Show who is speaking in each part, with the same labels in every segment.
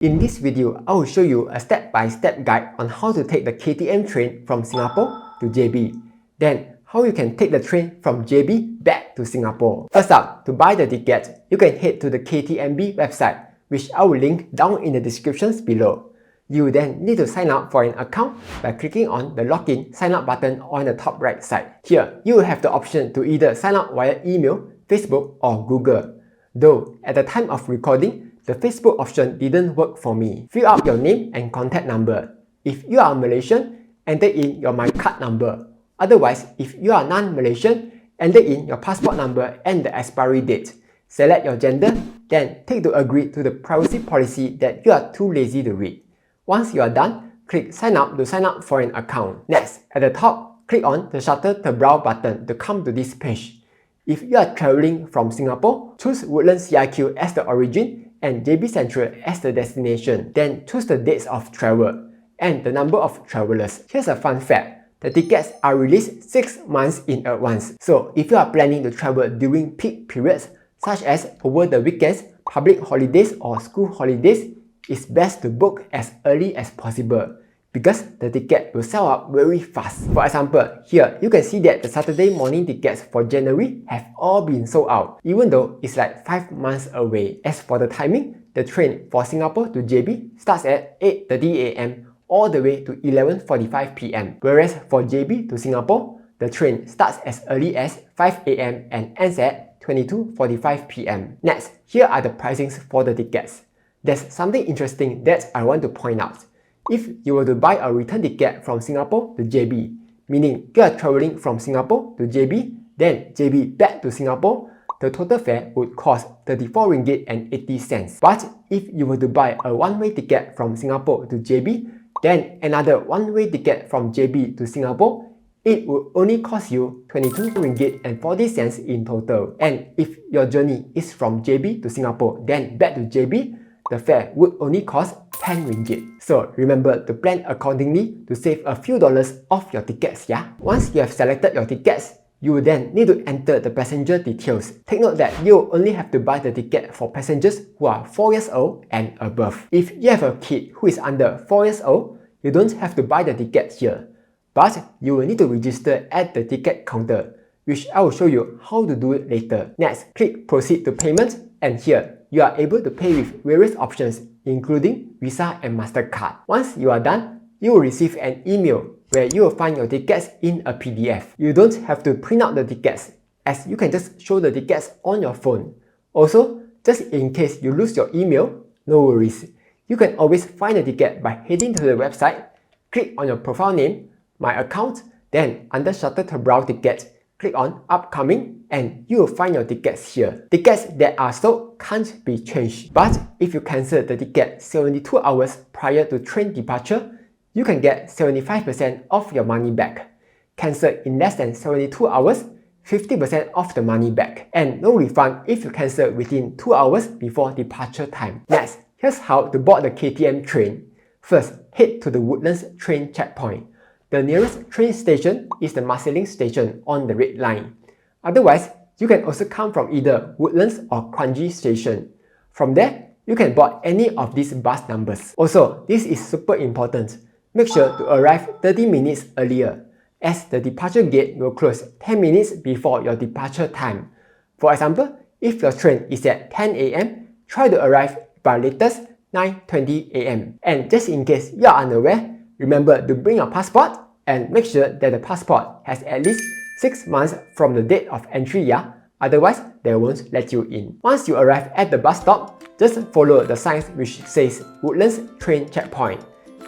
Speaker 1: In this video, I will show you a step-by-step guide on how to take the KTM train from Singapore to JB. Then, how you can take the train from JB back to Singapore. First up, to buy the ticket, you can head to the KTMB website, which I will link down in the descriptions below. You then need to sign up for an account by clicking on the login sign up button on the top right side. Here, you will have the option to either sign up via email, Facebook or Google. Though, at the time of recording, the Facebook option didn't work for me. Fill out your name and contact number. If you are Malaysian, enter in your My Card number. Otherwise, if you are non-Malaysian, enter in your passport number and the expiry date. Select your gender, then tick to agree to the privacy policy that you are too lazy to read. Once you are done, click Sign Up to sign up for an account. Next, at the top, click on the Shutter to Browse button to come to this page. If you are traveling from Singapore, choose Woodlands CIQ as the origin and JB Central as the destination. Then choose the dates of travel and the number of travelers. Here's a fun fact. The tickets are released 6 months in advance. So if you are planning to travel during peak periods, such as over the weekends, public holidays or school holidays, it's best to book as early as possible because the ticket will sell out very fast. For example, here you can see that the Saturday morning tickets for January have all been sold out, even though it's like 5 months away. As for the timing, the train for Singapore to JB starts at 8:30 AM all the way to 11:45 PM, whereas for JB to Singapore, the train starts as early as 5 AM and ends at 22:45 PM. Next, here are the pricings for the tickets. There's something interesting that I want to point out. If you were to buy a return ticket from Singapore to JB, meaning you are traveling from Singapore to JB, then JB back to Singapore, the total fare would cost 34 ringgit and 80 cents. But if you were to buy a one-way ticket from Singapore to JB, then another one-way ticket from JB to Singapore, it would only cost you 22 ringgit and 40 cents in total. And if your journey is from JB to Singapore, then back to JB, the fare would only cost 10 ringgit. So remember to plan accordingly to save a few dollars off your tickets, yeah? Once you have selected your tickets, you will then need to enter the passenger details. Take note that you only have to buy the ticket for passengers who are 4 years old and above. If you have a kid who is under 4 years old, you don't have to buy the ticket here. But you will need to register at the ticket counter, which I will show you how to do it later. Next, click Proceed to Payment, and here you are able to pay with various options including Visa and MasterCard. Once you are done, you will receive an email where you will find your tickets in a PDF. You don't have to print out the tickets, as you can just show the tickets on your phone. Also, just in case you lose your email, no worries. You can always find the ticket by heading to the website, click on your profile name, My Account, then under Shutter to Browse Ticket, click on Upcoming and you will find your tickets here. Tickets that are sold can't be changed. But if you cancel the ticket 72 hours prior to train departure, you can get 75% of your money back. Cancel in less than 72 hours, 50% of the money back. And no refund if you cancel within 2 hours before departure time. Next, here's how to board the KTM train. First, head to the Woodlands train checkpoint. The nearest train station is the Marsiling station on the red line. Otherwise, you can also come from either Woodlands or Kranji station. From there, you can board any of these bus numbers. Also, this is super important. Make sure to arrive 30 minutes earlier, as the departure gate will close 10 minutes before your departure time. For example, if your train is at 10 AM, try to arrive by latest 9:20 AM. And just in case you are unaware, remember to bring your passport and make sure that the passport has at least 6 months from the date of entry, yeah? Otherwise, they won't let you in. Once you arrive at the bus stop, just follow the signs which says Woodlands Train Checkpoint.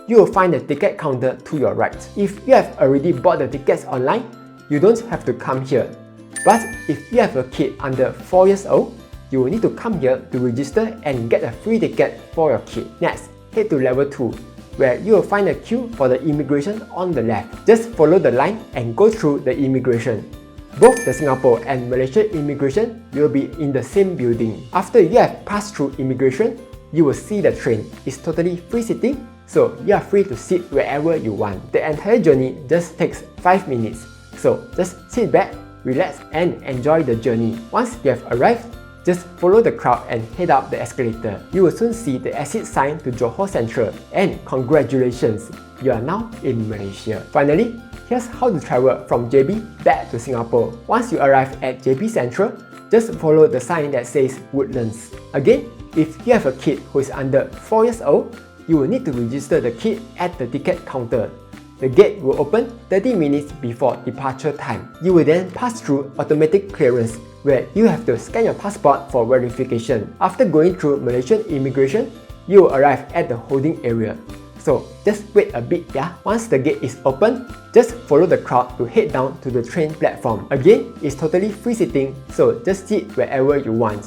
Speaker 1: You will find the ticket counter to your right. If you have already bought the tickets online, you don't have to come here. But if you have a kid under 4 years old, you will need to come here to register and get a free ticket for your kid. Next, head to level 2. Where you will find a queue for the immigration on the left. Just follow the line and go through the immigration. Both the Singapore and Malaysia immigration will be in the same building. After you have passed through immigration, you will see the train. It's totally free sitting, so you are free to sit wherever you want. The entire journey just takes 5 minutes. So just sit back, relax and enjoy the journey. Once you have arrived, just follow the crowd and head up the escalator. You will soon see the exit sign to Johor Central, and congratulations, you are now in Malaysia. Finally, here's how to travel from JB back to Singapore. Once you arrive at JB Central, just follow the sign that says Woodlands. Again, if you have a kid who is under 4 years old, you will need to register the kid at the ticket counter. The gate will open 30 minutes before departure time. You will then pass through automatic clearance, where you have to scan your passport for verification. After going through Malaysian immigration, you will arrive at the holding area. So just wait a bit, yeah? Once the gate is open, just follow the crowd to head down to the train platform. Again, it's totally free sitting, so just sit wherever you want.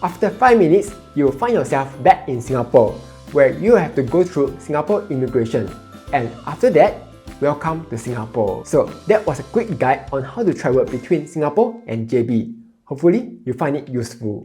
Speaker 1: After 5 minutes, you will find yourself back in Singapore, where you have to go through Singapore immigration. And after that, welcome to Singapore. So that was a quick guide on how to travel between Singapore and JB. Hopefully, you find it useful.